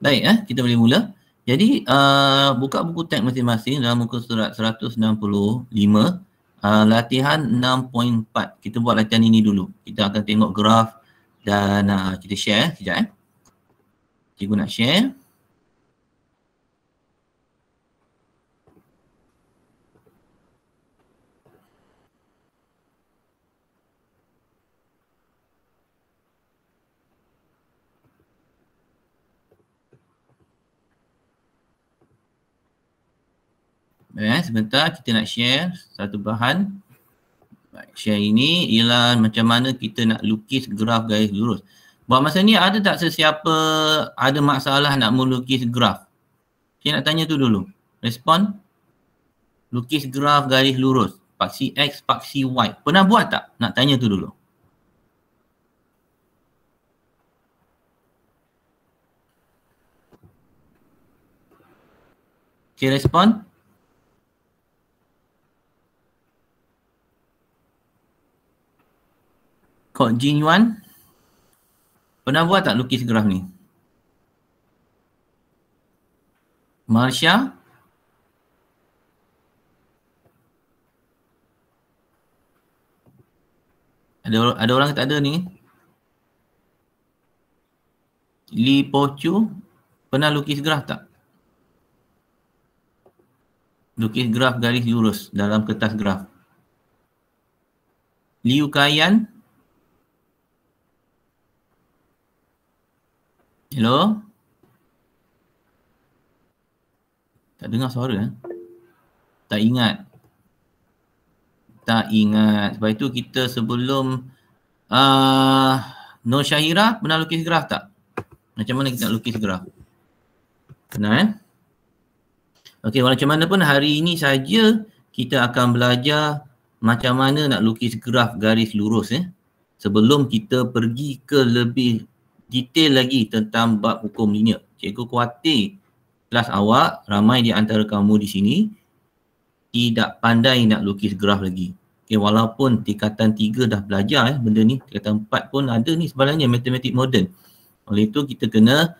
Baik, kita boleh mula. Jadi, buka buku teks masing-masing dalam muka surat 165, latihan 6.4. Kita buat latihan ini dulu. Kita akan tengok graf dan kita share sekejap. Cikgu nak share. Sebentar kita nak share satu bahan. Share ini ialah macam mana kita nak lukis graf garis lurus. Buat masa ni ada tak sesiapa ada masalah nak melukis graf? Saya nak tanya tu dulu. Respon. Lukis graf garis lurus. Paksi X, paksi Y. Pernah buat tak? Nak tanya tu dulu. Okay, respon. Kok Jin Yuan? Pernah buat tak lukis graf ni? Marsha? Ada orang tak ada ni? Li Po Chu? Pernah lukis graf tak? Lukis graf garis lurus dalam kertas graf. Liu Kayan? Hello? Tak dengar suara. Tak ingat. Tak ingat. Sebab itu kita sebelum Nur Syahira pernah lukis graf tak? Macam mana kita nak lukis graf? Pernah Okey, macam mana pun hari ini saja kita akan belajar macam mana nak lukis graf garis lurus sebelum kita pergi ke lebih detail lagi tentang bab hukum linear. Cikgu khawatir kelas awak, ramai di antara kamu di sini tidak pandai nak lukis graf lagi. Okay, walaupun tingkatan 3 dah belajar benda ni, tingkatan 4 pun ada ni sebenarnya matematik moden. Oleh itu kita kena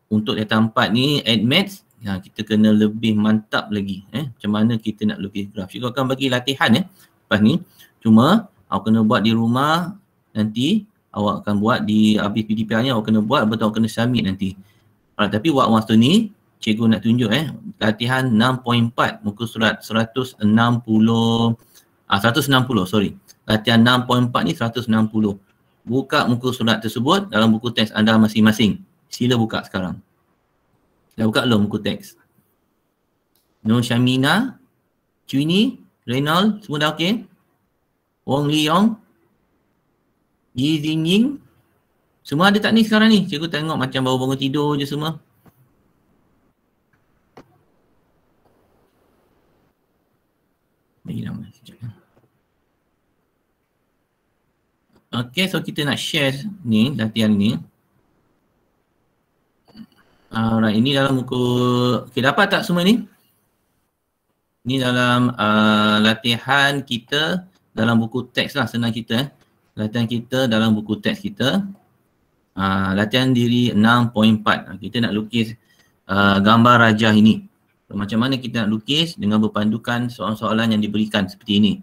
untuk tingkatan 4 ni admaths, kita kena lebih mantap lagi macam mana kita nak lukis graf. Cikgu akan bagi latihan lepas ni. Cuma awak kena buat di rumah nanti. Awak akan buat di habis PDPR-nya, awak kena buat, betul awak kena submit nanti. Tapi buat waktu ni, cikgu nak tunjuk latihan 6.4 muka surat 160, sorry. Latihan 6.4 ni 160. Buka muka surat tersebut dalam buku teks anda masing-masing. Sila buka sekarang. Dah buka belum buku teks? Nur Syamina, Cuini, Reynald, semua dah okey? Wong Leong, Yi Zingying, semua ada tak ni sekarang ni? Cikgu tengok macam baru bangun tidur je semua. Bagi nama sekejap. Okay, so kita nak share ni, latihan ni. Alright, ini dalam buku, okay, dapat tak semua ni? Ni dalam latihan kita dalam buku teks lah, senang kita latihan kita dalam buku teks kita. Latihan diri 6.4. Kita nak lukis gambar rajah ini. Macam mana kita nak lukis dengan berpandukan soalan-soalan yang diberikan seperti ini.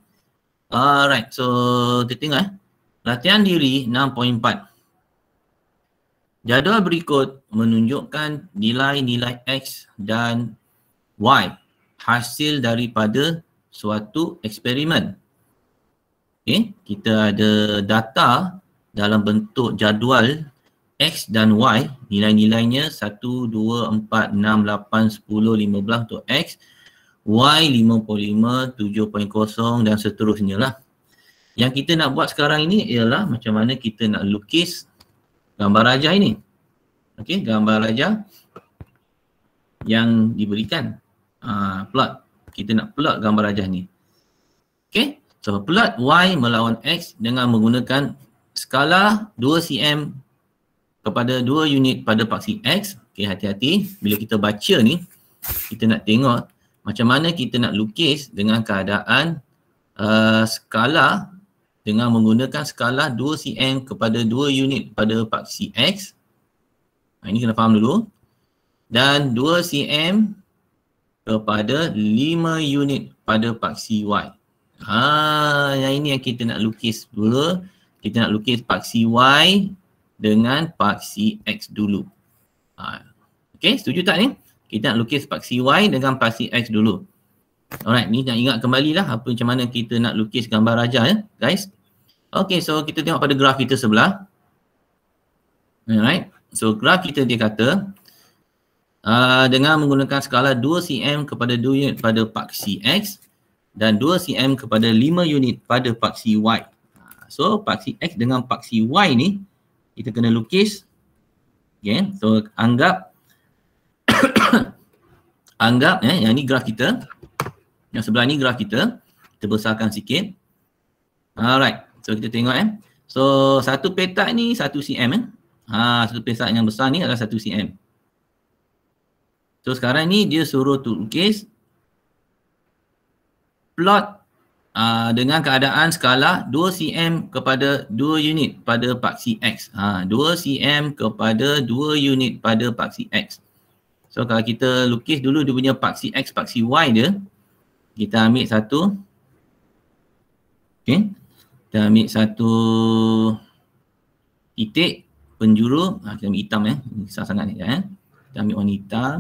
Alright, so kita tengok latihan diri 6.4. Jadual berikut menunjukkan nilai-nilai X dan Y hasil daripada suatu eksperimen. Okay, kita ada data dalam bentuk jadual X dan Y, nilai-nilainya 1, 2, 4, 6, 8, 10, 15 untuk X, Y 55, 7.0 dan seterusnya lah. Yang kita nak buat sekarang ini ialah macam mana kita nak lukis gambar rajah ini. Okey, gambar rajah yang diberikan. Plot. Kita nak plot gambar rajah ni. Okey. So, plot Y melawan X dengan menggunakan skala 2 cm kepada 2 unit pada paksi X. Okey, hati-hati. Bila kita baca ni, kita nak tengok macam mana kita nak lukis dengan keadaan skala dengan menggunakan skala 2 cm kepada 2 unit pada paksi X Ini kena faham dulu. Dan 2 cm kepada 5 unit pada paksi Y. Yang ini yang kita nak lukis dulu. Kita nak lukis paksi Y dengan paksi X dulu. Okay, setuju tak ni? Kita nak lukis paksi Y dengan paksi X dulu. Alright, ni nak ingat kembali lah apa macam mana kita nak lukis gambar rajah ya, guys. Okay, so kita tengok pada graf kita sebelah. Alright, so graf kita dia kata dengan menggunakan skala 2 cm kepada 2 unit pada paksi X dan 2 cm kepada 5 unit pada paksi Y. So paksi X dengan paksi Y ni kita kena lukis. Okay, so anggap yang ni graf kita. Yang sebelah ni graf kita. Kita besarkan sikit. Alright, so kita tengok So satu petak ni 1 cm satu petak yang besar ni adalah 1 cm. So sekarang ni dia suruh tu lukis plot dengan keadaan skala 2 cm kepada 2 unit pada paksi X. 2 cm kepada 2 unit pada paksi X. So kalau kita lukis dulu dia punya paksi X, paksi Y dia, kita ambil satu. Okay. Kita ambil satu titik penjuru. Kita ambil hitam besar sangat ni Kita ambil warna hitam.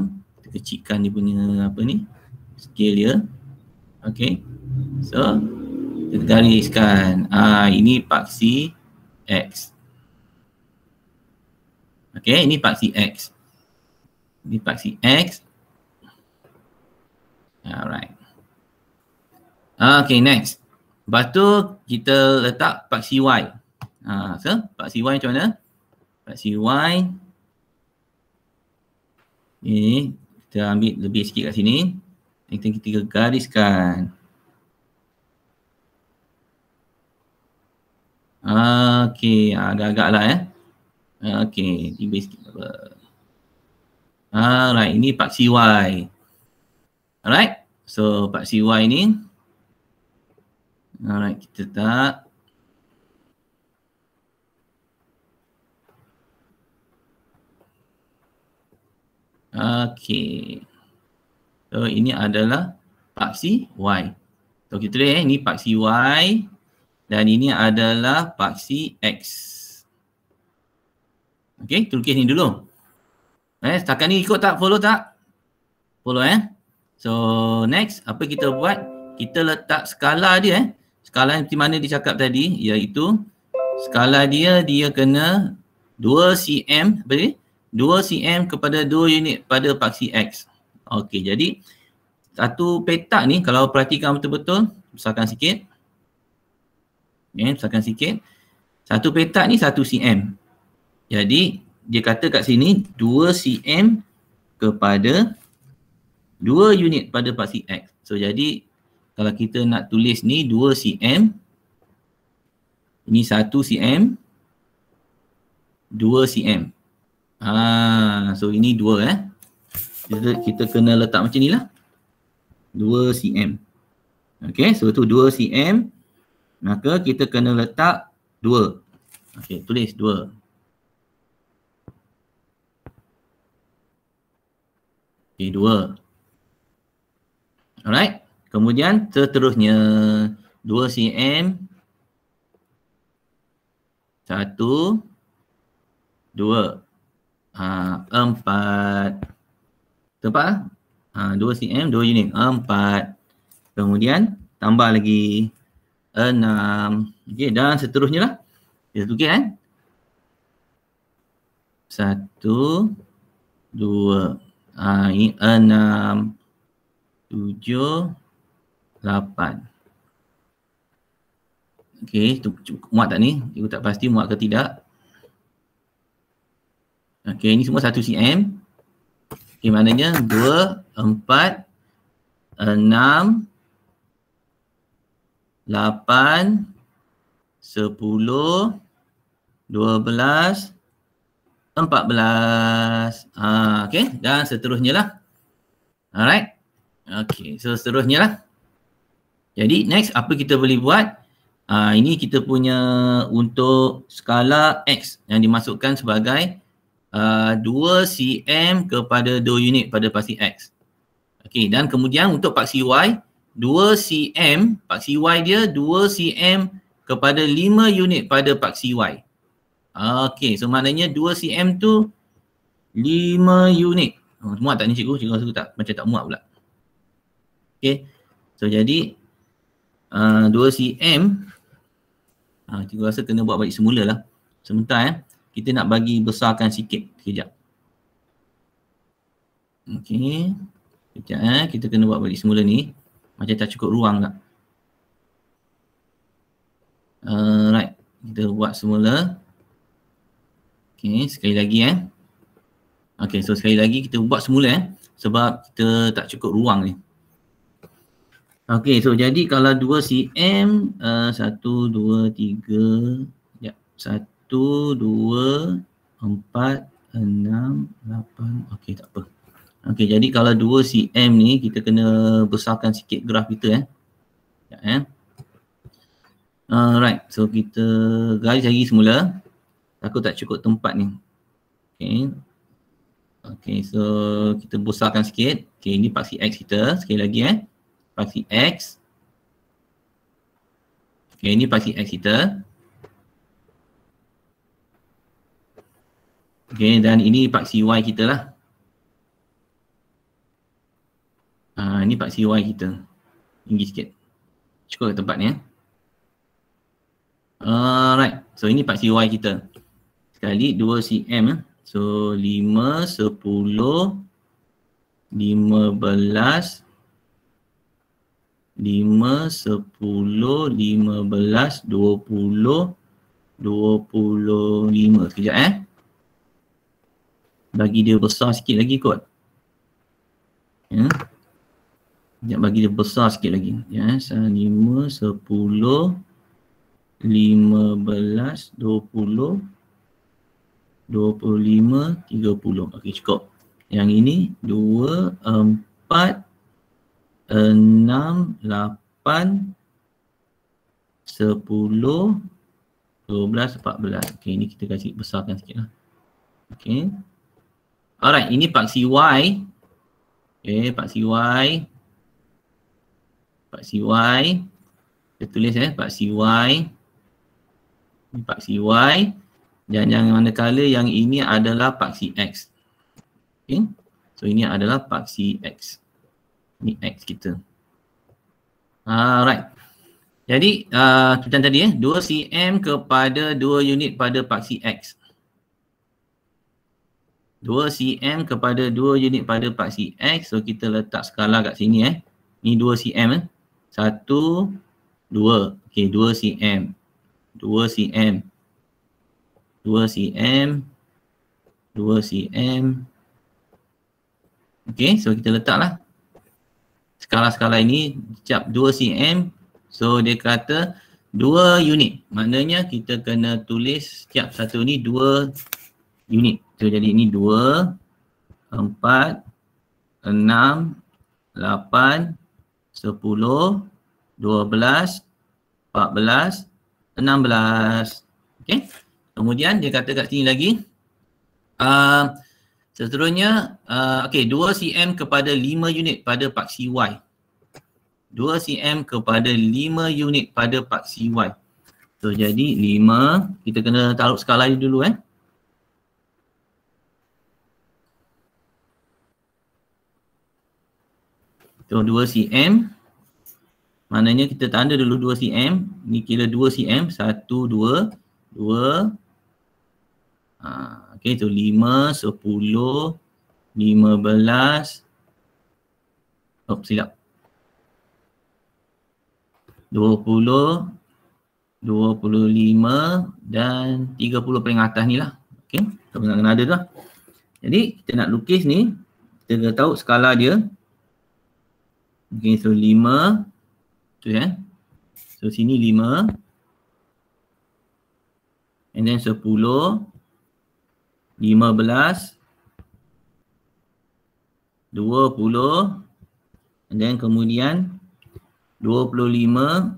Kecilkan dia punya apa ni, scale dia. Okay, so kita gariskan ini paksi X. Okay, ini paksi X. Ini paksi X. Alright. Okay, next. Lepas tu kita letak paksi Y. So paksi Y macam mana? Paksi Y ini kita ambil lebih sikit kat sini. Kita gariskan. Okey, agak-agak lah Okey, tiba sikit apa. Alright, ini paksi Y. Alright, so paksi Y ni. Alright, kita letak. Okey. So ini adalah paksi Y. So kita tulis ini paksi Y dan ini adalah paksi X. Okey, lukis ni dulu. Setakat ni ikut tak? Follow tak? Follow So next, apa kita buat? Kita letak skala dia Skala di mana dia cakap tadi, iaitu skala dia kena 2 cm, apa ni? 2 cm kepada 2 unit pada paksi X. Okey, jadi satu petak ni kalau perhatikan betul-betul, besarkan sikit. Besarkan sikit. Satu petak ni 1 cm. Jadi dia kata kat sini 2 cm kepada 2 unit pada paksi X. So jadi kalau kita nak tulis ni 2 cm, ini 1 cm, 2 cm. So ini 2 kita kena letak macam ni lah. 2 cm. Okay, so tu 2 cm. Maka kita kena letak 2. Okay, tulis 2. Okay, 2. Alright. Kemudian seterusnya 2 cm. 1, 2. 4. Tepat? 2 cm, 2 unit. 4. Kemudian tambah lagi 6. Okey, dan seterusnya lah. Kita tukar 1, 2. Ini 6, 7, 8. Okey, muat tak ni? Cikgu tak pasti muat ke tidak. Okey, ini semua 1 cm. Okey, maknanya 2, 4, 6, 8, 10, 12, 14. Okey, dan seterusnya lah. Alright. Okey, so seterusnya lah. Jadi next apa kita boleh buat? Ini kita punya untuk skala X yang dimasukkan sebagai 2 cm kepada 2 unit pada paksi X. Okey, dan kemudian untuk paksi Y, 2 cm, paksi Y dia 2 cm kepada 5 unit pada paksi Y. Okey, so maknanya 2 cm tu 5 unit. Muat tak ni cikgu? Cikgu rasa tak, macam tak muat pula. Okey, so jadi 2 cm, cikgu rasa kena buat balik semula lah. Sebentar kita nak bagi besarkan sikit, sekejap. Okey, sekejap kita kena buat balik semula ni. Macam tak cukup ruang tak? Right, kita buat semula. Okey, sekali lagi Okey, so sekali lagi kita buat semula sebab kita tak cukup ruang ni. Okey, so jadi kalau 2 cm, 1, 2, 3, ya, 1, 2, 4, 6, 8, okey tak apa. Okey, jadi kalau 2 cm ni kita kena besarkan sikit graf kita ya. Right, so kita garis lagi semula. Takut tak cukup tempat ni. Okey. Okey, so kita besarkan sikit. Okey, ini paksi X kita. Sekali lagi paksi X. Okey, ini paksi X kita. Okey, dan ini paksi Y kita lah. Ini paksi Y kita. Tinggi sikit. Cukup tempat ni Right, so ini paksi Y kita. Sekali 2 cm. So 5, 10, 15, 5, 10, 15, 20, 25. Sekejap bagi dia besar sikit lagi kot. Sekejap bagi dia besar sikit lagi. 5, 10, 15, 20, 25, 30. Okey, cukup. Yang ini 2, 4, 6, 8, 10, 12, 14. Okey, ini kita kasih besarkan sikit lah. Okey. Alright, ini paksi Y. Okey, paksi Y. Paksi Y. Kita tulis paksi Y. Ini paksi Y. Dan yang manakala yang ini adalah paksi X. Okay. So ini adalah paksi X. Ini X kita. Alright. Jadi macam tadi 2 cm kepada 2 unit pada paksi X. 2 cm kepada 2 unit pada paksi X. So kita letak skala kat sini Ini 2 cm 1, 2. Okay, 2 cm. 2 cm. 2 cm, 2 cm. Okey, so kita letaklah skala-skala ini setiap 2 cm. So dia kata 2 unit. Maknanya kita kena tulis setiap satu ni 2 unit. So jadi ini 2, 4, 6, 8, 10, 12, 14, 16. Okey. Kemudian dia kata kat sini lagi seterusnya okey, 2 cm kepada 5 unit pada paksi Y. 2 cm kepada 5 unit pada paksi Y. So jadi 5, kita kena taruh skala ni dulu So 2 cm. Maknanya kita tanda dulu 2 cm. Ni kira 2 cm. 1, 2, 2. Okey, so 5, 10, 15. Silap. 20, 25 dan 30 paling atas ni lah. Okey, kena ada tu lah. Jadi kita nak lukis ni, kita dah tahu skala dia. Okey, so 5. Tu So sini 5. And then 10. 15, 20, and then kemudian 25.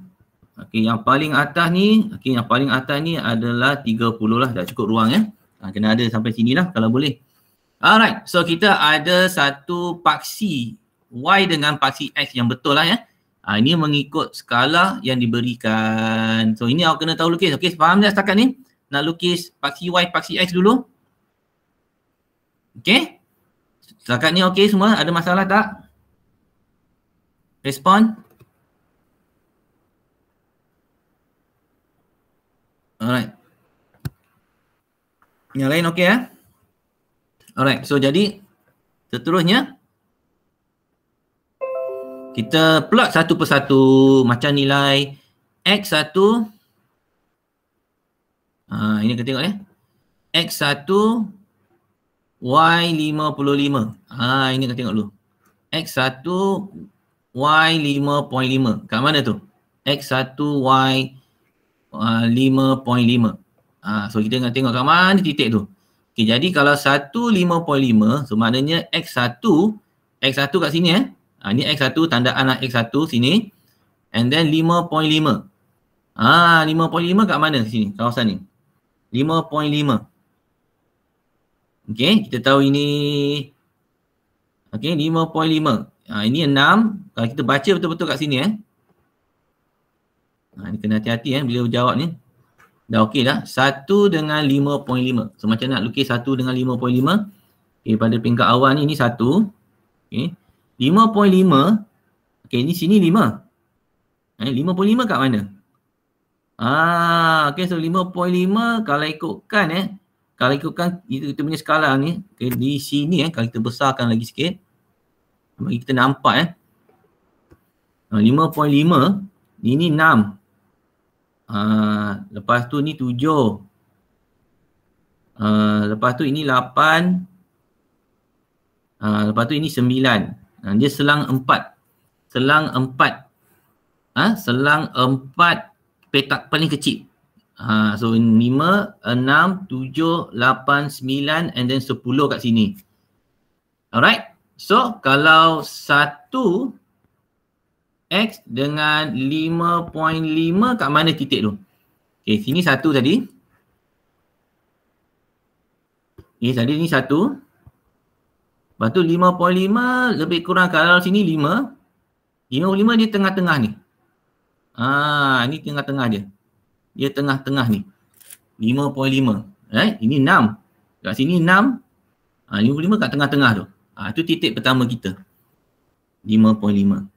Okey, yang paling atas ni, yang paling atas ni adalah 30 lah, dah cukup ruang Kena ada sampai sini lah kalau boleh. Alright, so kita ada satu paksi Y dengan paksi X yang betul lah ya. Ini mengikut skala yang diberikan. So ini awak kena tahu lukis. Okay, faham tak setakat ni? Nak lukis paksi Y, paksi X dulu. Okay. Setakat ni okay semua? Ada masalah tak? Respon? Alright. Yang lain okay ya? Alright, so jadi seterusnya kita plot satu persatu macam nilai X1. Ini kita tengok ya. X1 Y55. Ini kita tengok dulu. X1 Y5.5. Kat mana tu? X1 Y5.5. So kita nak tengok kat mana titik tu. Okay, jadi kalau 1.5.5, so maknanya X1 kat sini ini X1, tandaan X1 sini. And then 5.5. 5.5 kat mana sini, kawasan ni? 5.5. Okay, kita tahu ini. Okay, 5.5. Ini 6. Kalau kita baca betul-betul kat sini ini kena hati-hati bila jawab ni. Dah okey dah. 1 dengan 5.5. So macam nak lukis 1 dengan 5.5. Okay, pada peringkat awal ni 1. Okay. 5.5. Okay, ni sini 5. 5.5 kat mana? Okay, so 5.5 kalau ikutkan kalau ikutkan kita punya skala ni, okay, di sini kalau kita besarkan lagi sikit bagi kita nampak 5.5 ini 6. Lepas tu ni 7. Lepas tu ini 8. Lepas tu ini 9. Dia selang 4. Selang 4. Selang 4 petak paling kecil. So 5, 6, 7, 8, 9 and then 10 kat sini. Alright. So kalau 1 X dengan 5.5 kat mana titik tu? Okay, sini 1 tadi. Okay, tadi ni 1. Lepas tu 5.5 lebih kurang kalau sini 5. 5.5 dia tengah-tengah ni. Ni tengah-tengah dia. Dia tengah-tengah ni. 5.5. Right? Ini 6. Kat sini 6. 55 kat tengah-tengah tu. Itu titik pertama kita. 5.5.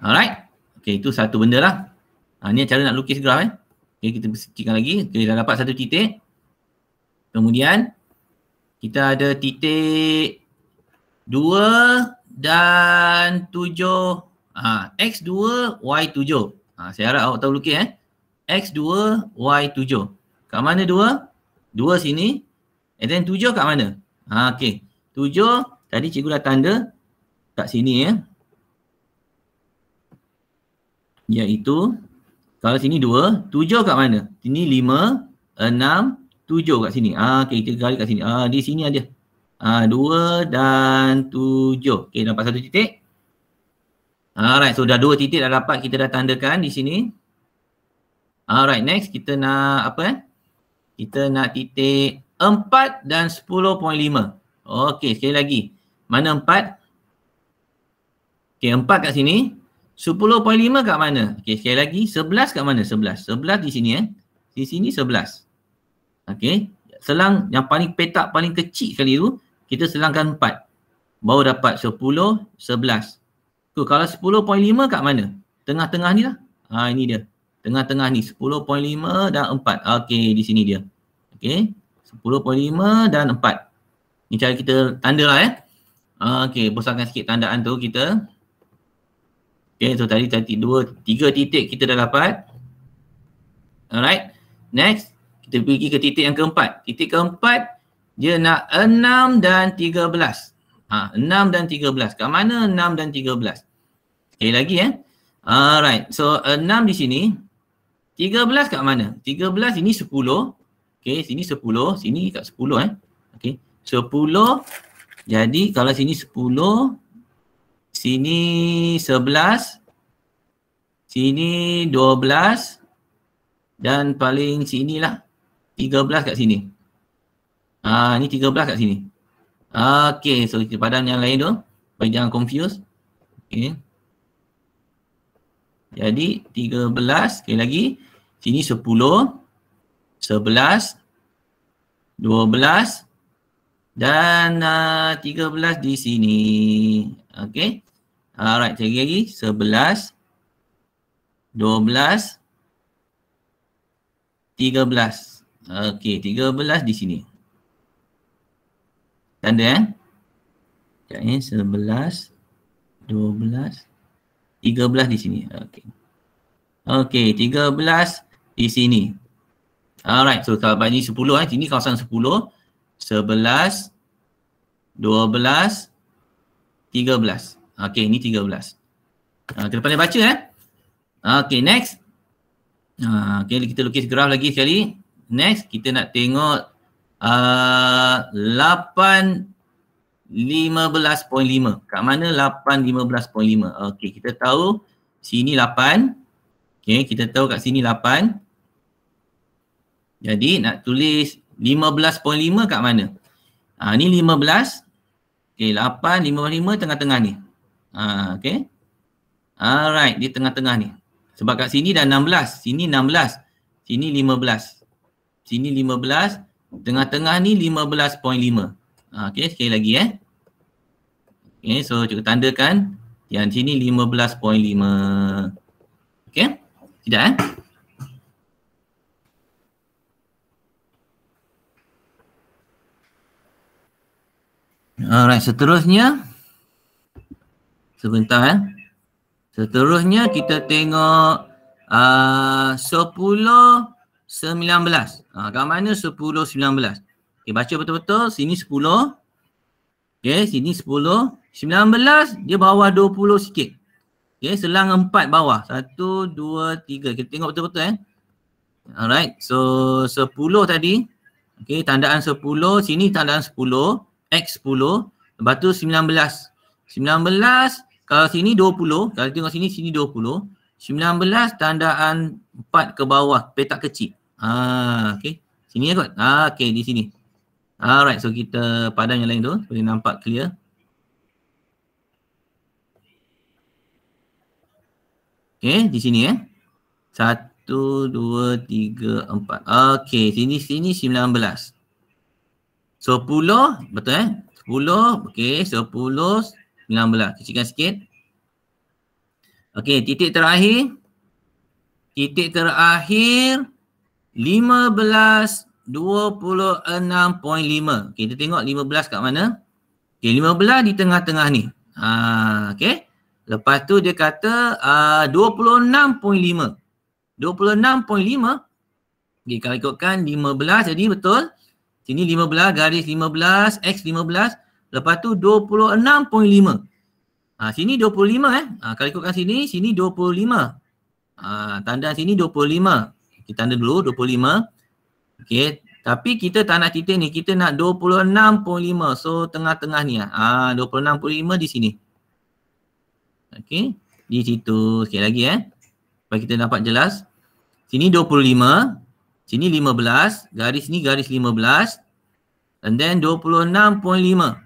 Alright. Okay, itu satu benda lah. Ni cara nak lukis graf Okay, kita sikitkan lagi. Okay, dah dapat satu titik. Kemudian, kita ada titik 2 dan 7. X2, Y7. Saya harap awak tahu lukis X2, Y7. Kat mana 2? 2 sini. And then 7 kat mana? Okay. 7, tadi cikgu dah tanda kat sini Iaitu, kalau sini 2, 7 kat mana? Sini 5, 6, 7 kat sini. Okay, kita garis kat sini. Di sini ada. 2 dan 7. Okay, dapat satu titik. Alright, so dah 2 titik dah dapat, kita dah tandakan di sini. Alright, next kita nak apa Kita nak titik 4 dan 10.5. Okay, sekali lagi. Mana 4? Okay, 4 kat sini. 10.5 kat mana? Okay, sekali lagi. 11 kat mana? 11. 11 di sini Di sini 11. Okay. Selang yang paling petak paling kecil sekali tu, kita selangkan 4. Baru dapat 10, 11. So, kalau 10.5 kat mana? Tengah-tengah ni lah. Ini dia. Tengah-tengah ni. 10.5 dan 4. Okay, di sini dia. Okay. 10.5 dan 4. Ni cara kita tanda lah Okay, besarkan sikit tandaan tu kita. Okay, so tadi 3 titik kita dah dapat. Alright. Next, kita pergi ke titik yang keempat. Titik keempat, dia nak 6 dan 13. 6 dan 13. Kat mana 6 dan 13? Sekali lagi Alright, so 6 di sini. 13 kat mana? 13 ini 10. Okay, sini 10. Sini kat 10 Okay, 10. Jadi kalau sini 10. Sini 11, sini 12 dan paling sinilah 13 kat sini. Ni 13 kat sini. Okay, so kita padan yang lain tu. Bagi jangan confuse. Okay. Jadi 13, sekali lagi. Sini 10, 11, 12 dan 13 di sini. Okay. Alright, sekali lagi. 11, 12, 13. Okay, 13 di sini. Tanda sekejap 11, 12, 13 di sini. Okay. Okay, 13 di sini. Alright, so kalau ini 10 sini kawasan 10, 11, 12, 13. Okay, ini 13. Kita pandai baca Okay, next. Okay, kita lukis graf lagi sekali. Next, kita nak tengok 8:15.5. Kat mana 8:15.5? Okay, kita tahu sini 8. Okay, kita tahu kat sini 8. Jadi nak tulis 15.5 kat mana? Ni 15. Okay, 8, 15 tengah-tengah ni. Okay. Alright, di tengah-tengah ni. Sebab kat sini dah 16. Sini 16. Sini 15. Sini 15. Tengah-tengah ni 15.5. Okay, sekali lagi Okay, so cuba tandakan. Yang sini 15.5. Okay, tidak Alright, seterusnya. Sebentar Seterusnya kita tengok 10, 19. Kat mana 10, 19? Okay, baca betul-betul. Sini 10. Okay, sini 10. 19 dia bawah 20 sikit. Okay, selang 4 bawah. 1, 2, 3. Kita tengok betul-betul Alright, so 10 tadi. Okay, tandaan 10. Sini tandaan 10. X 10. Lepas tu 19. 19. Kalau sini 20, kalau tengok sini, sini 20. 19 tandaan 4 ke bawah, petak kecil. Okay. Sini kot. Okay, di sini. Alright, so kita padan yang lain tu, boleh nampak clear. Okay, di sini 1, 2, 3, 4. Okay, sini 19. So 10, betul 10, okay, 10, 19. Kecilkan sikit. Okey, titik terakhir 15:26.5. Okey, kita tengok 15 kat mana? Okey, 15 di tengah-tengah ni. Okey. Lepas tu dia kata 26.5. 26.5. Okey, kalau ikutkan 15 jadi betul. Sini 15, garis 15, X 15. Lepas tu 26.5. Sini 25 kalau ikutkan sini 25. Tanda sini 25. Kita tanda dulu 25. Okey, tapi kita tak nak titik ni, kita nak 26.5. So tengah-tengah ni 26.5 di sini. Okey, di situ sekali lagi supaya kita dapat jelas. Sini 25, sini 15, garis ni garis 15. And then 26.5.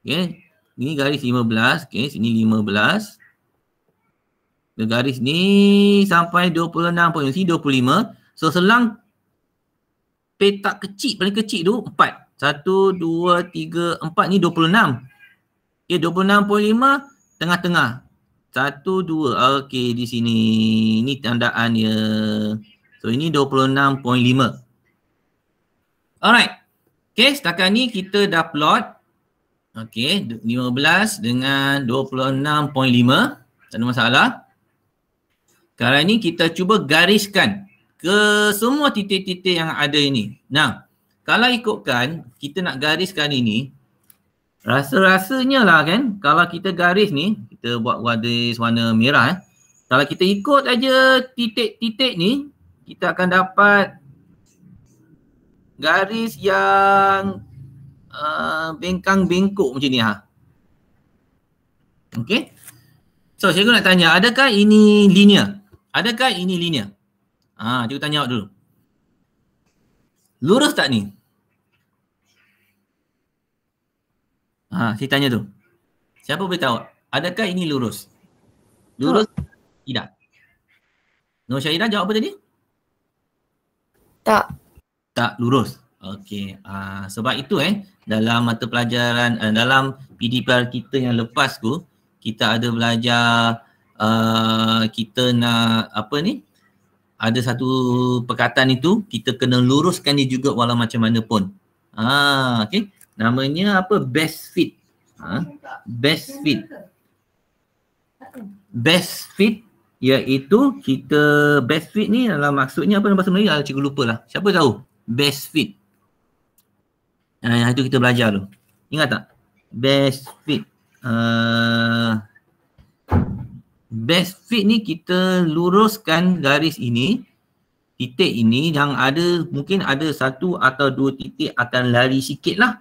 Okey, ini garis 15. Okey, sini 15. Garis ni sampai 26.5. Sini 25. So selang petak kecil, paling kecil tu 4. 1, 2, 3, 4 ni 26. Okey, 26.5 tengah-tengah. 1, 2. Okey, di sini. Ini tandaan dia. So ini 26.5. Alright. Okey, setakat ni kita dah plot. Okey, 15 dengan 26.5. Tak ada masalah. Sekarang ni kita cuba gariskan ke semua titik-titik yang ada ini. Nah, kalau ikutkan kita nak gariskan ini, rasa-rasanya lah kan, kalau kita garis ni, kita buat garis warna merah kalau kita ikut aja titik-titik ni, kita akan dapat garis yang bengkang-bengkok macam ni Okey. So cikgu nak tanya, adakah ini linear? Adakah ini linear? Cikgu tanya awak dulu. Lurus tak ni? Saya tanya tu. Siapa boleh tahu? Adakah ini lurus? Lurus? Tidak. Nur Syahira jawab apa tadi? Tak. Tak lurus. Okey. Sebab itu dalam mata pelajaran dalam PDPR kita yang lepas tu, kita ada belajar kita nak apa ni? Ada satu perkataan itu kita kena luruskan dia juga walau macam mana pun. Okey. Namanya apa? Best fit. Best fit. Best fit iaitu kita best fit ni dalam maksudnya apa dalam bahasa Melayu? Cikgu lupa lah. Siapa tahu? Best fit. Yang itu kita belajar tu. Ingat tak? Best fit. Best fit ni kita luruskan garis ini, titik ini yang ada mungkin ada satu atau dua titik akan lari sikit lah.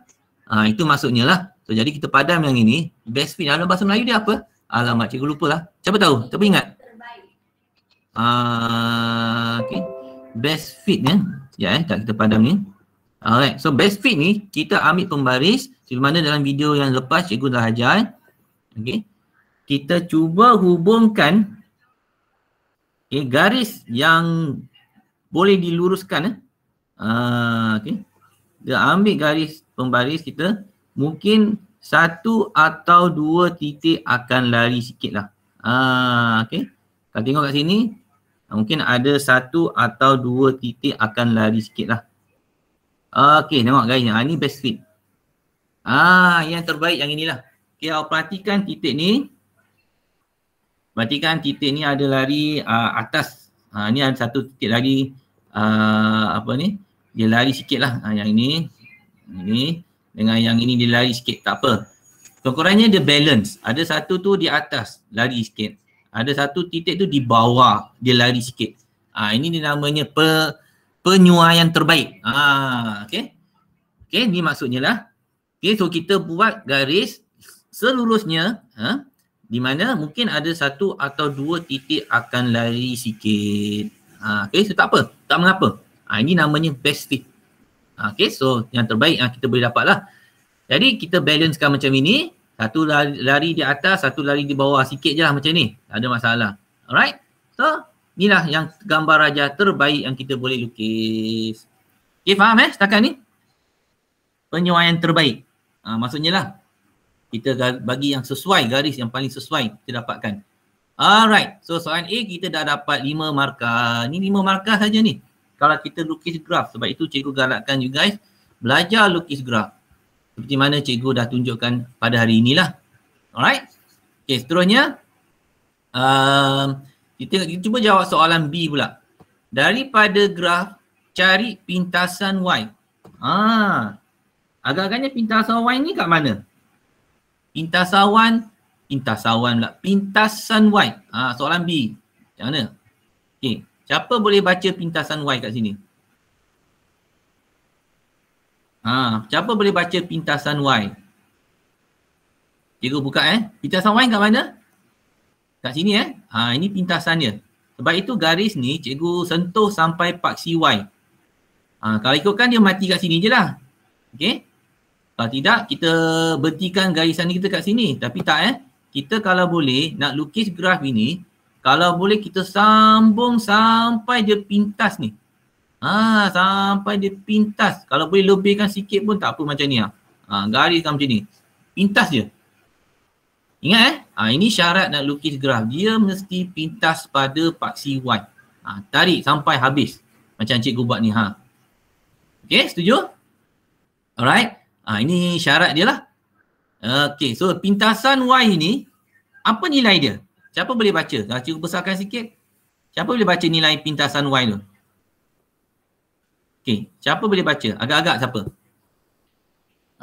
Itu maksudnya lah. So jadi kita padam yang ini. Best fit dalam bahasa Melayu dia apa? Alamak, cikgu lupa lah. Siapa tahu? Siapa ingat? Okay. Best fit ni. Tak kita padam ni. Alright. So best fit ni kita ambil pembaris. Seperti mana dalam video yang lepas cikgu dah ajar. Okay. Kita cuba hubungkan garis yang boleh diluruskan. Okay. Kita ambil garis pembaris kita. Mungkin satu atau dua titik akan lari sikit lah. Okay. Kalau tengok kat sini, mungkin ada satu atau dua titik akan lari sikit lah. Okay, tengok garisnya. Ini best fit. Yang terbaik yang inilah. Okay, awak perhatikan titik ni. Perhatikan titik ni ada lari atas. Ni ada satu titik lagi. Apa ni? Dia lari sikit lah. Yang ini. Ini. Dengan yang ini dia lari sikit, tak apa. Kekurangannya dia balance. Ada satu tu di atas, lari sikit. Ada satu titik tu di bawah, dia lari sikit. Ini dia namanya penyuaian terbaik. Okay. Okay, ni maksudnya lah. Okay, so kita buat garis selurusnya. Di mana mungkin ada satu atau dua titik akan lari sikit. Okay, so tak apa. Tak mengapa. Ini namanya best fit. Okay, so yang terbaik yang kita boleh dapat lah. Jadi kita balancekan macam ini. Satu lari di atas, satu lari di bawah. Sikit je lah macam ni. Tak ada masalah. Alright. So, inilah yang gambar raja terbaik yang kita boleh lukis. Okay, faham setakat ni? Penyuaian terbaik. Maksudnya lah. Kita bagi yang sesuai, garis yang paling sesuai kita dapatkan. Alright. So, soalan A kita dah dapat 5 markah. Ni 5 markah saja ni. Kalau kita lukis graf. Sebab itu cikgu galakkan you guys belajar lukis graf. Seperti mana cikgu dah tunjukkan pada hari inilah. Alright. Okay, seterusnya. Kita cuba jawab soalan B pula. Daripada graf, cari pintasan Y. Agak-agaknya pintasan Y ni kat mana? Pintasan Y. Soalan B. Macam mana? Okay. Siapa boleh baca pintasan Y kat sini? Siapa boleh baca pintasan Y? Cikgu buka Pintasan Y kat mana? Kat sini ini pintasan dia. Sebab itu garis ni cikgu sentuh sampai paksi Y. Kalau ikutkan dia mati kat sini je lah. Okay? Kalau tidak, kita berhentikan garisan kita kat sini. Tapi tak kita kalau boleh nak lukis graf ini, kalau boleh kita sambung sampai dia pintas ni. Sampai dia pintas. Kalau boleh lebihkan sikit pun tak apa macam ni. Gariskan macam ni. Pintas je. Ingat ini syarat nak lukis graf. Dia mesti pintas pada paksi Y. Tarik sampai habis. Macam cikgu buat ni. Okay, setuju? Alright. Ini syarat dia lah. Okay, so pintasan Y ni, apa nilai dia? Siapa boleh baca? Cikgu besarkan sikit. Siapa boleh baca nilai pintasan Y tu? Okay, siapa boleh baca? Agak-agak siapa?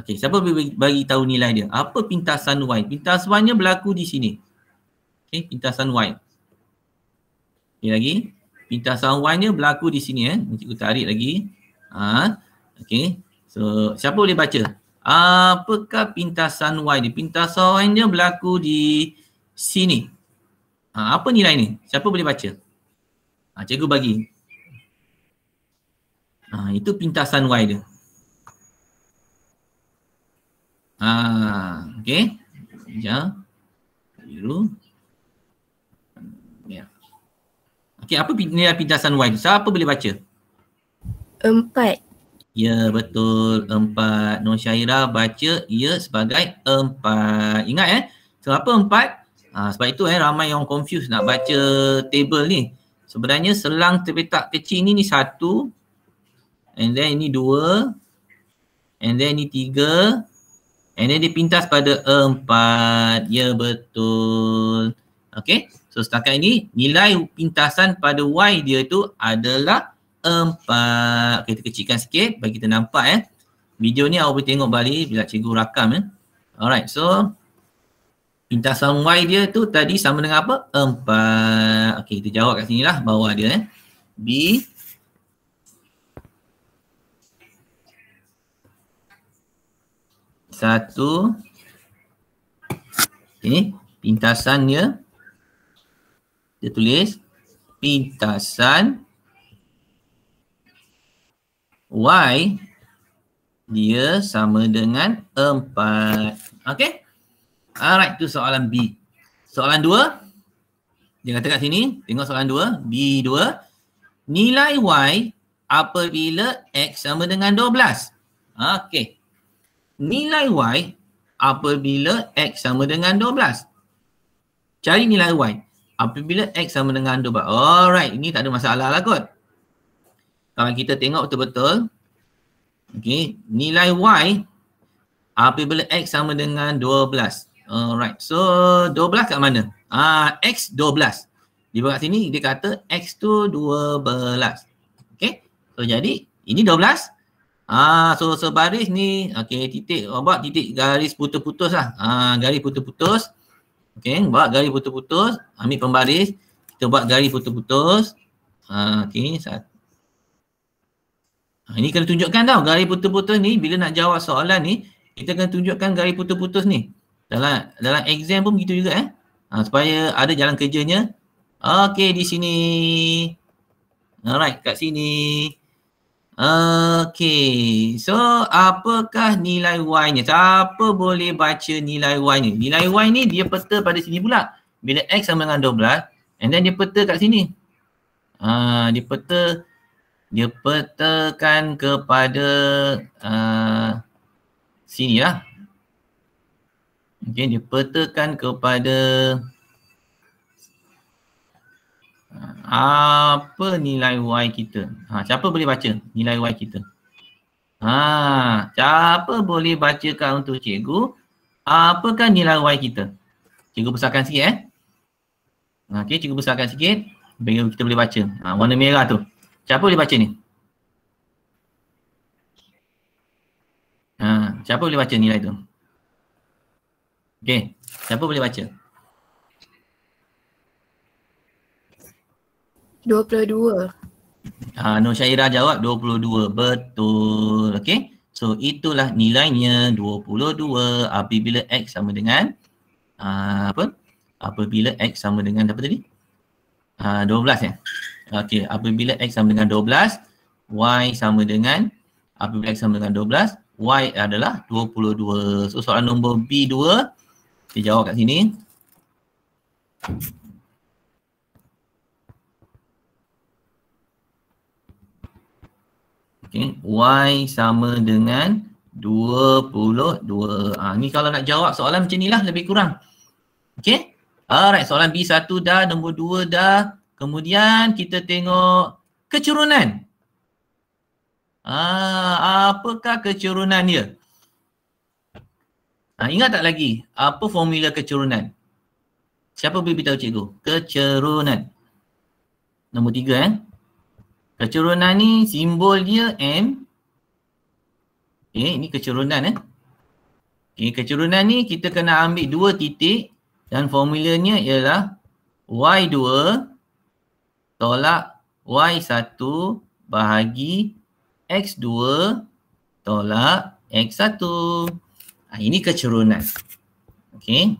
Okay, siapa boleh bagi tahu nilai dia? Apa pintasan Y? Pintasan Y-nya berlaku di sini. Okay, pintasan Y. Okay, lagi. Pintasan Y-nya berlaku di sini. Cikgu tarik lagi. Okay, so siapa boleh baca? Apakah pintasan Y ni? Pintasan Y-nya berlaku di sini. Apa nilai ni? Siapa boleh baca? Cikgu bagi. Itu pintasan Y dia. Okey. Hijau, biru. Ya. Okey, apa nilai pintasan Y? Siapa boleh baca? 4. Ya, betul. 4. Nur Syairah baca ia sebagai 4. Ingat so apa 4? Sebab itu ramai yang confused nak baca table ni. Sebenarnya selang terpetak kecil ni 1, and then ini 2, and then ini 3, and then dipintas pada 4. Ya, betul. Okey. So setakat ini nilai pintasan pada Y dia tu adalah 4. Okay, kita kecilkan sikit bagi kita nampak Video ni awak boleh tengok balik bila cikgu rakam Alright, so pintasan Y dia tu tadi sama dengan apa? 4. Okay, kita jawab kat sini lah bawah dia B satu. Okay, pintasannya dia tulis pintasan Y dia sama dengan 4. Okay. Alright, tu soalan B. Soalan 2. Dia kata kat sini, tengok soalan 2. B2. Nilai Y apabila X sama dengan 12. Okay. Nilai Y apabila X sama dengan 12. Cari nilai Y apabila X sama dengan 12. Alright, ini tak ada masalah lah kot. Kalau kita tengok betul-betul. Okay, nilai Y apabila X sama dengan 12. Alright, so 12 kat mana? X 12. Di bawah sini dia kata X tu 12. Okay, so jadi ini 12. So sebaris ni, okay, titik, buat titik garis putus-putus lah. Garis putus-putus. Okay, buat garis putus-putus. Ambil pembaris. Kita buat garis putus-putus. Okay, ini kena tunjukkan tau, garis putus-putus ni bila nak jawab soalan ni, kita kena tunjukkan garis putus-putus ni. Dalam exam pun begitu juga supaya ada jalan kerjanya. Okey, di sini. Alright, kat sini. Okey, so apakah nilai Y-nya? Siapa boleh baca nilai Y-nya? Nilai Y ni dia peta pada sini pula. Bila X sama dengan 12, and then dia peta kat sini. Dia petakan kepada sini lah. Okay, dia petakan kepada apa nilai Y kita. Siapa boleh baca nilai Y kita? Siapa boleh bacakan untuk cikgu? Apakah nilai Y kita? Cikgu besarkan sikit Okay, cikgu besarkan sikit. Bagi kita boleh baca. Warna merah tu. Siapa boleh baca ni? Siapa boleh baca nilai tu? Okey, siapa boleh baca? 22. Nur Syairah jawab 22. Betul. Okey. So itulah nilainya 22 apabila X sama dengan apa? Apabila X sama dengan apa tadi? 12 Okey, apabila X sama dengan 12, Y sama dengan, apabila X sama dengan 12, Y adalah 22. So soalan nombor B2, kita jawab kat sini. Okey, Y sama dengan 22. Ni kalau nak jawab soalan macam ni lah lebih kurang. Okey. Alright, soalan B1 dah, nombor 2 dah. Kemudian kita tengok kecurunan. Apakah kecurunan dia? Ingat tak lagi apa formula kecurunan? Siapa boleh beritahu cikgu? Kecurunan. Nombor 3 Kecurunan ni simbol dia M. Okay, ini kecurunan Okay, kecurunan ni kita kena ambil 2 titik dan formulanya ialah Y2 tolak Y1 bahagi X2 tolak X1. Ini kecurunan. Okey,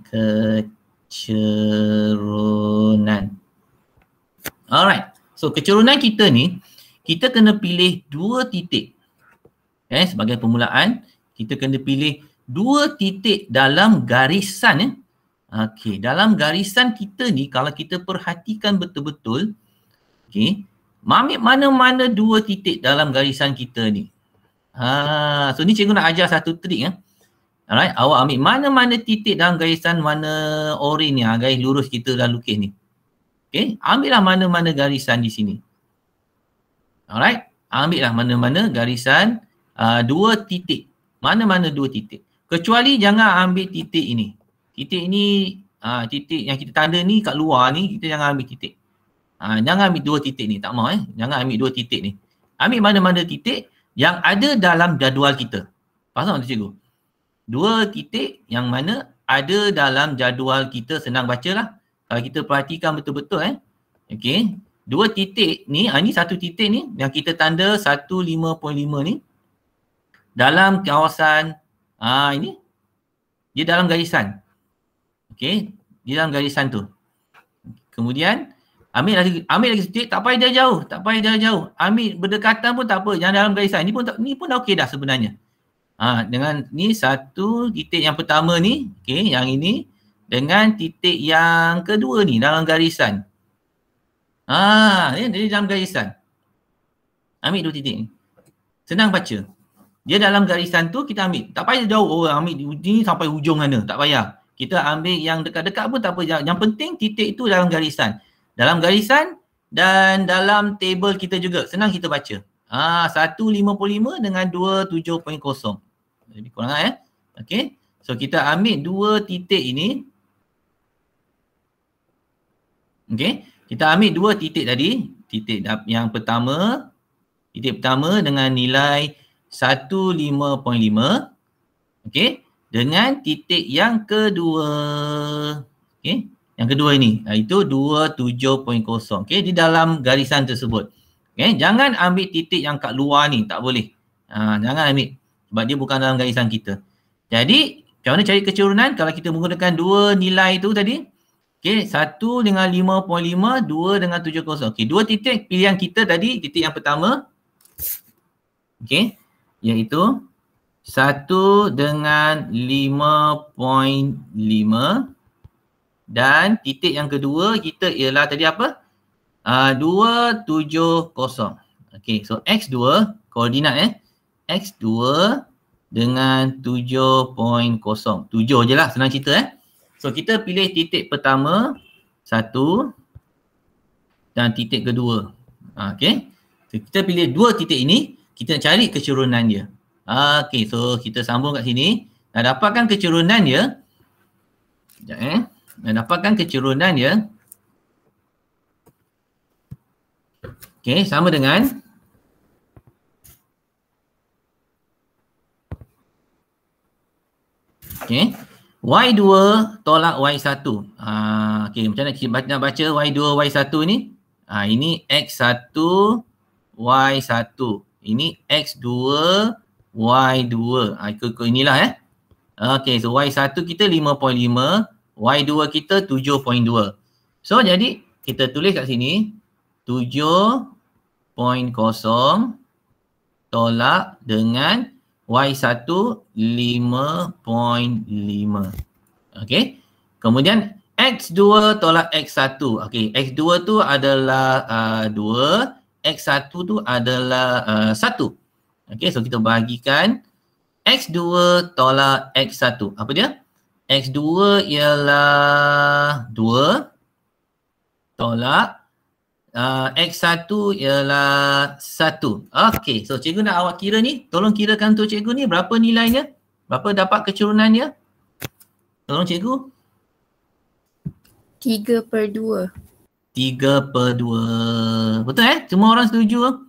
kecurunan. Alright. So kecurunan kita ni, kita kena pilih 2 titik. Sebagai permulaan, kita kena pilih 2 titik dalam garisan ya. Okey, dalam garisan kita ni kalau kita perhatikan betul-betul, okey, ambil mana-mana 2 titik dalam garisan kita ni. So ni cikgu nak ajar satu trik ya. Alright, awak ambil mana-mana titik dalam garisan warna oren ni, garis lurus kita dah lukis ni. Okey, ambillah mana-mana garisan di sini. Alright, ambillah mana-mana garisan 2 titik. Mana-mana 2 titik. Kecuali jangan ambil titik ini. Titik ini, titik yang kita tanda ni kat luar ni, kita jangan ambil titik. Jangan ambil 2 titik ni, tak mau Jangan ambil 2 titik ni. Ambil mana-mana titik yang ada dalam jadual kita. Faham tak cikgu? 2 titik yang mana ada dalam jadual kita, senang baca lah. Kalau kita perhatikan betul-betul Okey, 2 titik ni, ni 1 titik ni yang kita tanda 15.5 ni. Dalam kawasan, ini. Dia dalam garisan. Okey, di dalam garisan tu. Kemudian ambil lagi titik, tak payah jauh, Ambil berdekatan pun tak apa, jangan dalam garisan. Ni pun dah okey dah sebenarnya. Dengan ni 1 titik yang pertama ni, okey, yang ini dengan titik yang kedua ni dalam garisan. Ni dalam garisan. Ambil 2 titik ni. Senang baca. Dia dalam garisan tu kita ambil. Tak payah jauh, ambil ni sampai hujung mana, tak payah. Kita ambil yang dekat-dekat pun tak apa. Yang penting titik itu dalam garisan. Dalam garisan dan dalam table kita juga. Senang kita baca. 155 dengan 27.0. Lebih kurang Okey. So kita ambil 2 titik ini. Okey. Kita ambil 2 titik tadi. Titik yang pertama. Titik pertama dengan nilai 15.5. Okey. Dengan titik yang kedua. Okey. Yang kedua ini. Itu 27.0. Okey. Di dalam garisan tersebut. Okey. Jangan ambil titik yang kat luar ni. Tak boleh. Jangan ambil. Sebab dia bukan dalam garisan kita. Jadi, macam mana cari kecurunan? Kalau kita menggunakan 2 nilai tu tadi. Okey. 1 dengan 5.5. 2 dengan 70. Okey. 2 titik pilihan kita tadi. Titik yang pertama. Okey. Iaitu 1 dengan 5.5 dan titik yang kedua kita ialah tadi apa? 270. Okey, so X2 koordinat X2 dengan 7.0. 7 je lah, senang cerita So kita pilih titik pertama 1 dan titik kedua. Okey. So, kita pilih 2 titik ini, kita nak cari kecurunan dia. Okey, so kita sambung kat sini. Nak dapatkan kecurunan dia. Sekejap Nak dapatkan kecurunan dia. Okey, sama dengan okey, Y2 tolak Y1. Okey, macam mana nak baca Y2 Y1 ni? Ini X1 Y1. Ini X2 Y2. Ikut inilah Okey, so Y1 kita 5.5, Y2 kita 7.2. So jadi kita tulis kat sini 7.0 tolak dengan Y1 5.5. Okey. Kemudian X2 tolak X1. Okey, X2 tu adalah 2, X1 tu adalah 1. Okey, so kita bahagikan X2 tolak X1. Apa dia? X2 ialah 2 tolak X1 ialah 1. Okey, so cikgu nak awak kira ni. Tolong kirakan untuk cikgu ni berapa nilainya? Berapa dapat kecurunannya? Tolong cikgu. 3/2. 3/2. Betul Semua orang setuju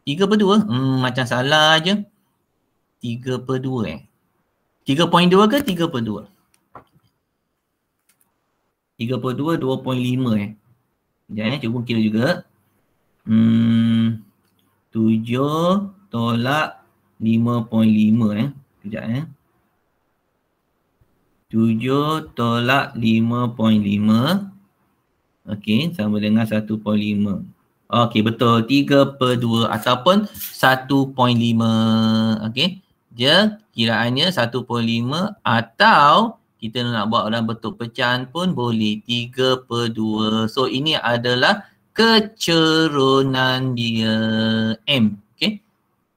3/2? Macam salah je. 3/2 3.2 ke 3/2? 3/2 2.5 Sekejap cuba kira juga. 7 tolak 5.5 Sekejap 7 tolak 5.5. Okey, sama dengan 1.5. Okey, betul. 3/2 ataupun 1.5. Okey. dia kiraannya 1/5 atau kita nak buat dalam bentuk pecahan pun boleh 3/2. So ini adalah kecerunan dia M. Okay.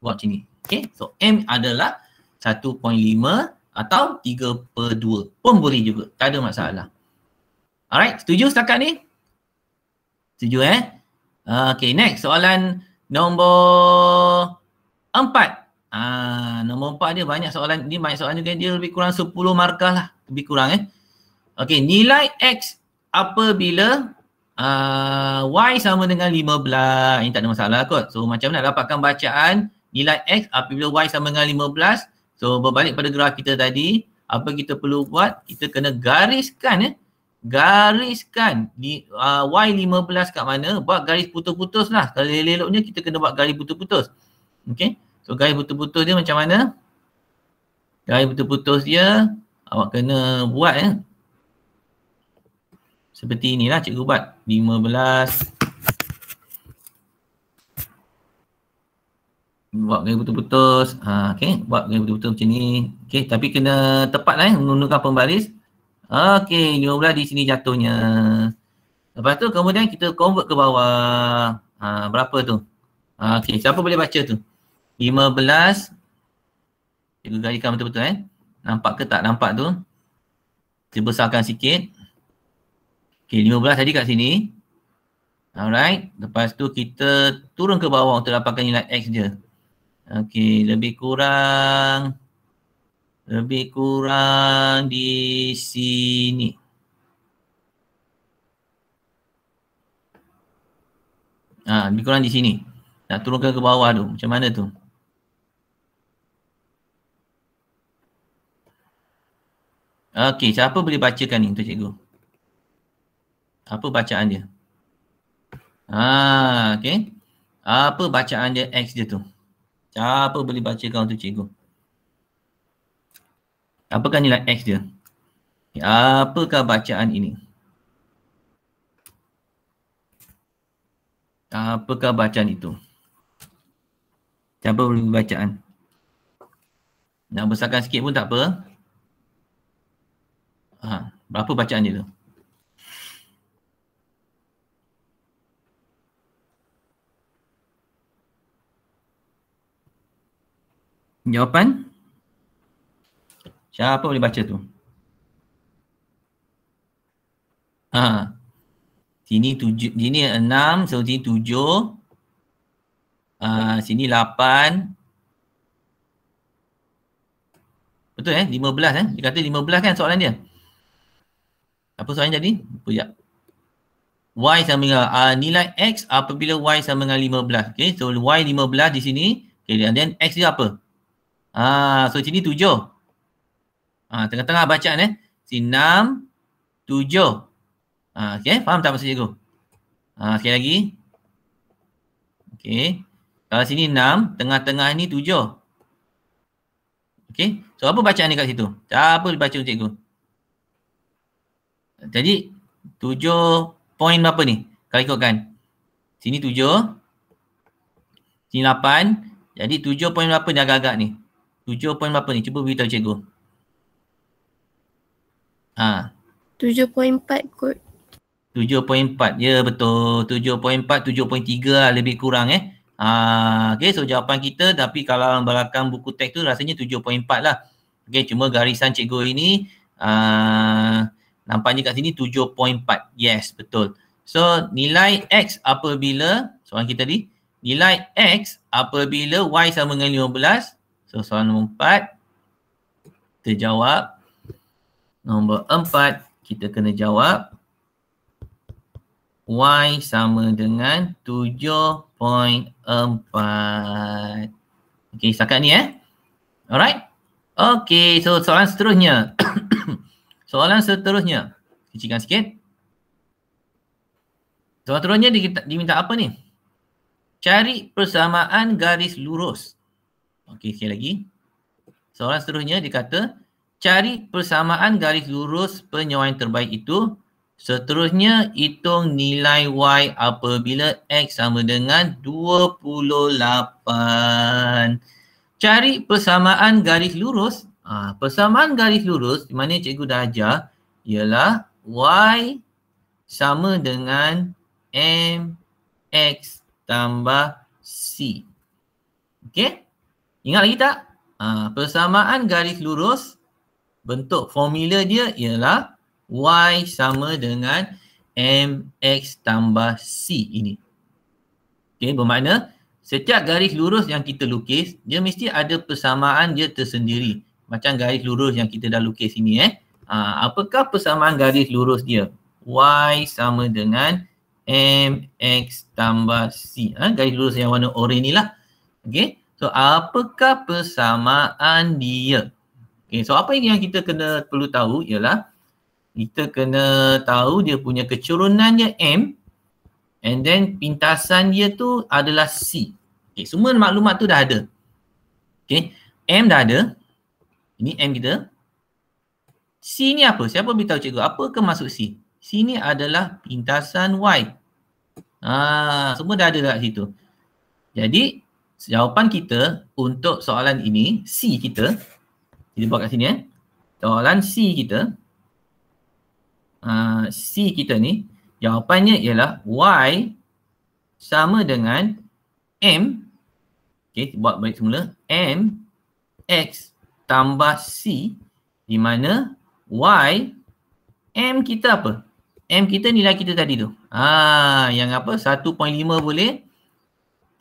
Buat sini. Okay. So M adalah 1/5 atau 3/2 pun boleh juga. Tak ada masalah. Alright. Setuju setakat ni? Setuju Okay. Next. Soalan nombor 4. Nombor 4 dia banyak soalan. Dia banyak soalan juga. Dia lebih kurang 10 markah lah. Lebih kurang Okey, nilai X apabila Y sama dengan 15. Ini tak ada masalah kot. So macam mana dapatkan bacaan nilai X apabila Y sama dengan 15. So berbalik pada graf kita tadi. Apa kita perlu buat? Kita kena gariskan gariskan di Y15 kat mana. Buat garis putus-putus lah. Kalau eloknya kita kena buat garis putus-putus. Okey. So garis putus-putus dia macam mana? Garis putus-putus dia awak kena buat seperti inilah cikgu buat. 15. Buat garis putus-putus. Okey, buat garis putus-putus macam ni. Okey, tapi kena tepat lah menggunakan pembaris. Okey, 15 di sini jatuhnya. Lepas tu kemudian kita convert ke bawah. Berapa tu? Okey, siapa boleh baca tu? 15. Cikgu gariskan betul-betul Nampak ke tak nampak tu? Kita besarkan sikit. Okey, 15 tadi kat sini. Alright. Lepas tu kita turun ke bawah untuk dapatkan nilai X dia. Okey, lebih kurang di sini. Lebih kurang di sini. Nak turunkan ke bawah tu. Macam mana tu? Okey, siapa boleh bacakan ni untuk cikgu? Apa bacaan dia? Okey. Apa bacaan dia X dia tu? Siapa boleh bacakan untuk cikgu? Apakah nilai X dia? Apakah bacaan ini? Apakah bacaan itu? Siapa boleh bacaan? Nak besarkan sikit pun tak apa. Berapa bacaan dia tu? Jawapan? Siapa boleh baca tu? Sini 7, sini 6, so sini 7. Sini 8. Betul 15 Dia kata 15 kan soalan dia. Apa soalan tadi? Sekejap. Y sama dengan nilai X apabila Y sama dengan 15. Okay, so Y 15 di sini. Okay, dan X dia apa? So sini 7. Tengah-tengah bacaan Sini 6, 7. Okay, faham tak maksud cikgu? Sekali lagi. Okay. Kalau sini 6, tengah-tengah ni 7. Okay, so apa bacaan ni kat situ? Siapa boleh baca untuk cikgu? Jadi 7 point berapa ni? Kalau ikutkan. Sini 7. Sini 8. Jadi 7 point berapa ni agak-agak ni? 7 point berapa ni? Cuba beritahu cikgu. 7.4 kot. 7.4. Ya betul. 7.4, 7.3 lah lebih kurang Okay, so jawapan kita tapi kalau belakang buku teks tu rasanya 7.4 lah. Okay, cuma garisan cikgu ini nampaknya kat sini 7.4. Yes, betul. So, nilai X apabila, soalan kita tadi, nilai X apabila Y sama dengan 15. So, soalan nombor 4. Kita jawab. Nombor 4, kita kena jawab. Y sama dengan 7.4. Okay, setakat ni Alright. Okay, so soalan seterusnya. Soalan seterusnya. Kecilkan sikit. Soalan seterusnya diminta apa ni? Cari persamaan garis lurus. Okey, sekali lagi. Soalan seterusnya dikata, cari persamaan garis lurus penyawaian terbaik itu. Seterusnya, hitung nilai Y apabila X sama dengan 28. Cari persamaan garis lurus. Persamaan garis lurus di mana cikgu dah ajar ialah Y sama dengan MX tambah C. Okey? Ingat lagi tak? Persamaan garis lurus, bentuk formula dia ialah Y sama dengan MX tambah C ini. Okey, bermakna setiap garis lurus yang kita lukis, dia mesti ada persamaan dia tersendiri. Macam garis lurus yang kita dah lukis ini. Apakah persamaan garis lurus dia? Y sama dengan MX tambah C. Garis lurus yang warna oranye ni lah. Okey, so apakah persamaan dia? Okey, so apa yang kita perlu tahu ialah kita kena tahu dia punya kecurunan dia M, and then pintasan dia tu adalah C. Okay, semua maklumat tu dah ada. Okay, M dah ada. Ini M kita. C ni apa? Siapa beritahu cikgu? Apa ke maksud C? C ni adalah pintasan Y. Semua dah ada kat situ. Jadi, jawapan kita untuk soalan ini, C kita buat kat sini. Soalan C kita, C kita ni, jawapannya ialah Y sama dengan M. Okay, buat balik semula. M X tambah C, di mana Y, M kita apa? M kita nilai kita tadi tu. Yang apa? 1.5 boleh.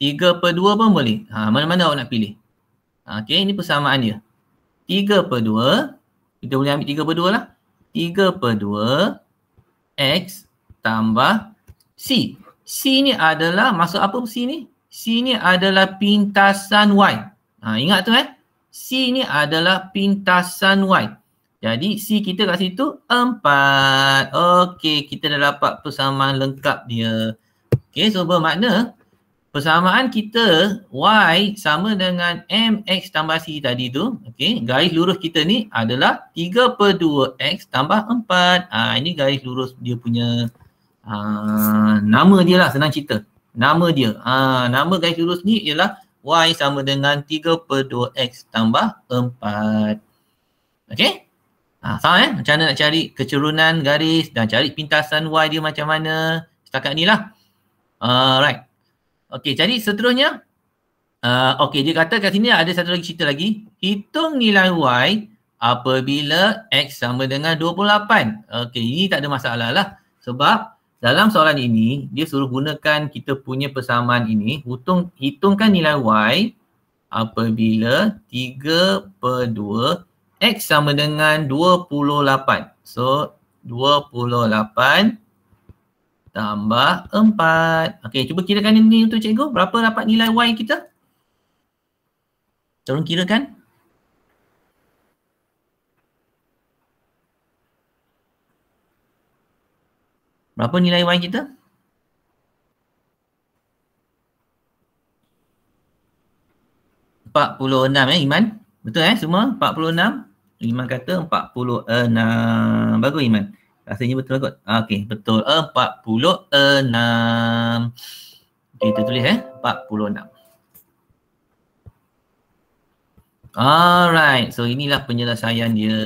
3/2 pun boleh. Mana-mana awak nak pilih. Okay, ini persamaan dia. 3/2. Kita boleh ambil 3/2 lah. 3/2 X tambah C. C ni adalah, maksud apa C ni? C ni adalah pintasan Y. Ingat tu C ni adalah pintasan Y. Jadi C kita kat situ 4. Okey, kita dah dapat persamaan lengkap dia. Okey, so bermakna persamaan kita Y sama dengan MX tambah C tadi tu. Okey, garis lurus kita ni adalah 3/2X tambah 4. Ini garis lurus dia punya nama dia lah, senang cerita. Nama dia. Nama garis lurus ni ialah Y sama dengan 3/2X tambah 4. Okey? Faham macam mana nak cari kecurunan garis dan cari pintasan Y dia macam mana. Setakat ni lah. Alright. Okey, jadi seterusnya. Okey, dia kata kat sini ada satu lagi cerita lagi. Hitung nilai Y apabila X sama dengan 28. Okey, ini tak ada masalah lah. Sebab dalam soalan ini, dia suruh gunakan kita punya persamaan ini. Hitungkan nilai Y apabila 3/2 X sama dengan 28. So, 28 tambah 4. Okey, cuba kirakan ini untuk cikgu. Berapa dapat nilai Y kita? Tolong kirakan. Berapa nilai Y kita? $46 Iman? Betul semua? 46? Iman kata 46. Bagus Iman. Rasanya betul kot. Okey, betul. 46. Okey, kita tulis 46. Alright, so inilah penyelesaian dia.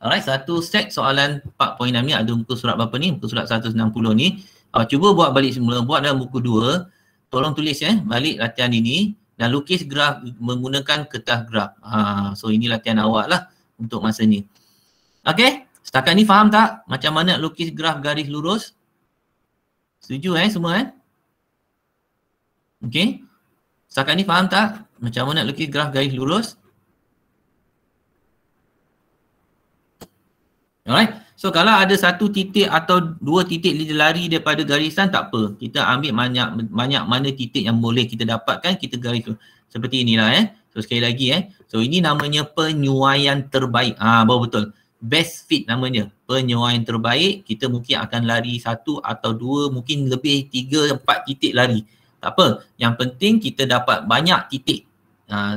Alright, satu set soalan 4.6 ni ada muka surat berapa ni? Muka surat 160 ni. Cuba buat balik semula, buat dalam buku 2. Tolong tulis balik latihan ini dan lukis graf menggunakan kertas graf. So ini latihan awak lah untuk masa ni. Okey, setakat ni faham tak macam mana nak lukis graf garis lurus? Setuju semua Okey. Setakat ni faham tak macam mana nak lukis graf garis lurus? Alright. So kalau ada satu titik atau dua titik lari daripada garisan tak apa. Kita ambil banyak mana titik yang boleh kita dapatkan, kita garis seperti inilah So sekali lagi So ini namanya penyuaian terbaik. Baru betul. Best fit namanya. Penyuaian terbaik, kita mungkin akan lari satu atau dua, mungkin lebih 3-4 titik lari. Tak apa. Yang penting kita dapat banyak titik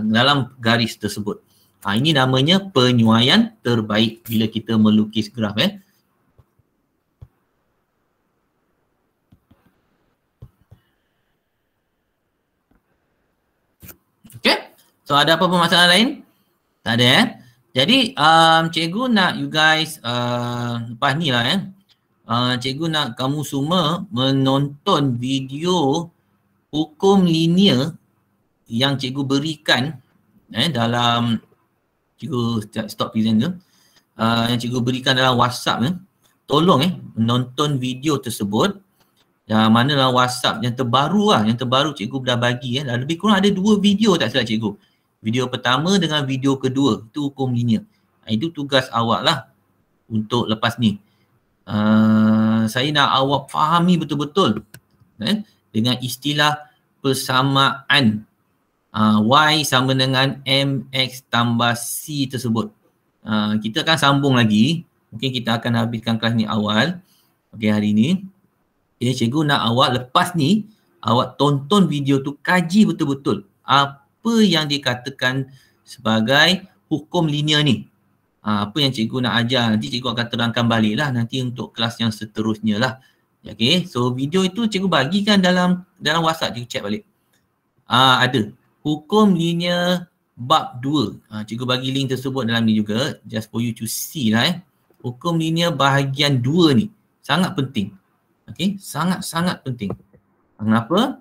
dalam garis tersebut. Ini namanya penyuaian terbaik bila kita melukis graf Okay. So ada apa permasalahan lain? Tak ada Jadi cikgu nak you guys lepas ni lah cikgu nak kamu semua menonton video hukum linear yang cikgu berikan dalam cikgu stop present tu yang cikgu berikan dalam WhatsApp tolong menonton video tersebut yang mana dalam WhatsApp yang terbaru cikgu dah bagi lebih kurang ada 2 video tak silap cikgu. Video pertama dengan video kedua itu hukum linear. Itu tugas awak lah untuk lepas ni. Saya nak awak fahami betul-betul dengan istilah persamaan Y sama dengan MX tambah C tersebut. Kita akan sambung lagi. Mungkin kita akan habiskan kelas ni awal. Okey, hari ni. Jadi cikgu nak awak lepas ni, awak tonton video tu, kaji betul-betul apa yang dikatakan sebagai hukum linear ni. Apa yang cikgu nak ajar, nanti cikgu akan terangkan balik lah nanti untuk kelas yang seterusnya lah. Okay, so video itu cikgu bagikan dalam WhatsApp, cikgu check balik. Ada hukum linear bab 2. Cikgu bagi link tersebut dalam ni juga, just for you to see lah Hukum linear bahagian 2 ni sangat penting. Okay, sangat-sangat penting. Kenapa?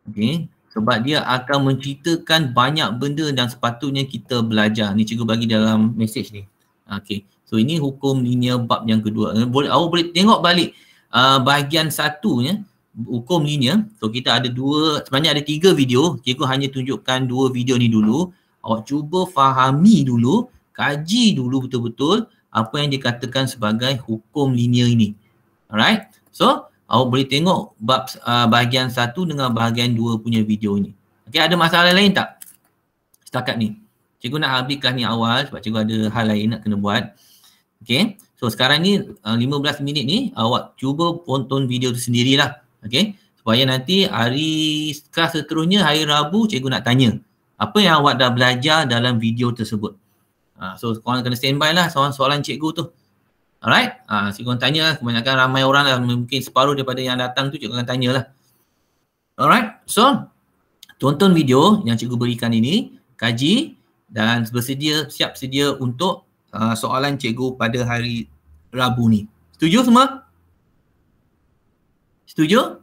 Okay, sebab dia akan menceritakan banyak benda dan sepatutnya kita belajar. Ni cikgu bagi dalam message ni. Okay, so ini hukum linear bab yang kedua. Awak boleh tengok balik bahagian satunya, hukum linear. So kita ada sebenarnya ada 3 video. Cikgu hanya tunjukkan 2 video ni dulu. Awak cuba fahami dulu, kaji dulu betul-betul apa yang dikatakan sebagai hukum linear ini. Alright, so awak boleh tengok bab bahagian 1 dengan bahagian 2 punya video ni. Okay, ada masalah lain tak setakat ni? Cikgu nak habiskan ni awal sebab cikgu ada hal lain nak kena buat. Okay, so sekarang ni 15 minit ni awak cuba tonton video tu sendirilah. Okay, supaya nanti hari kelas seterusnya, hari Rabu, cikgu nak tanya apa yang awak dah belajar dalam video tersebut. So korang kena standby lah soalan-soalan cikgu tu. Alright, cikgu akan tanya lah. Kebanyakan ramai orang lah, mungkin separuh daripada yang datang tu cikgu akan tanya lah. Alright, so tonton video yang cikgu berikan ini, kaji dan siap sedia untuk soalan cikgu pada hari Rabu ni. Setuju semua? Setuju?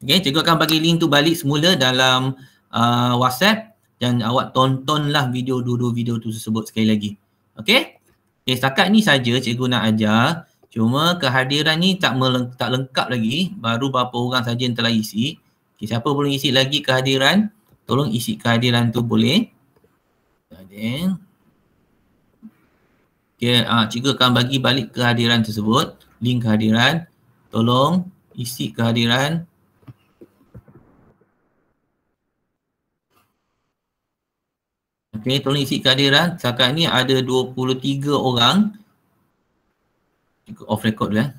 Okay, cikgu akan bagi link tu balik semula dalam WhatsApp dan awak tontonlah video dua-dua video tu tersebut sekali lagi. Okay? Okay, setakat ni saja cikgu nak ajar. Cuma kehadiran ni tak lengkap lagi. Baru berapa orang saja yang telah isi. Okay, siapa boleh isi lagi kehadiran? Tolong isi kehadiran tu boleh. Okay, cikgu akan bagi balik kehadiran tersebut. Link kehadiran. Tolong isi kehadiran. Okay, tolong isi kehadiran. Setakat ni ada 23 orang. Off record dulu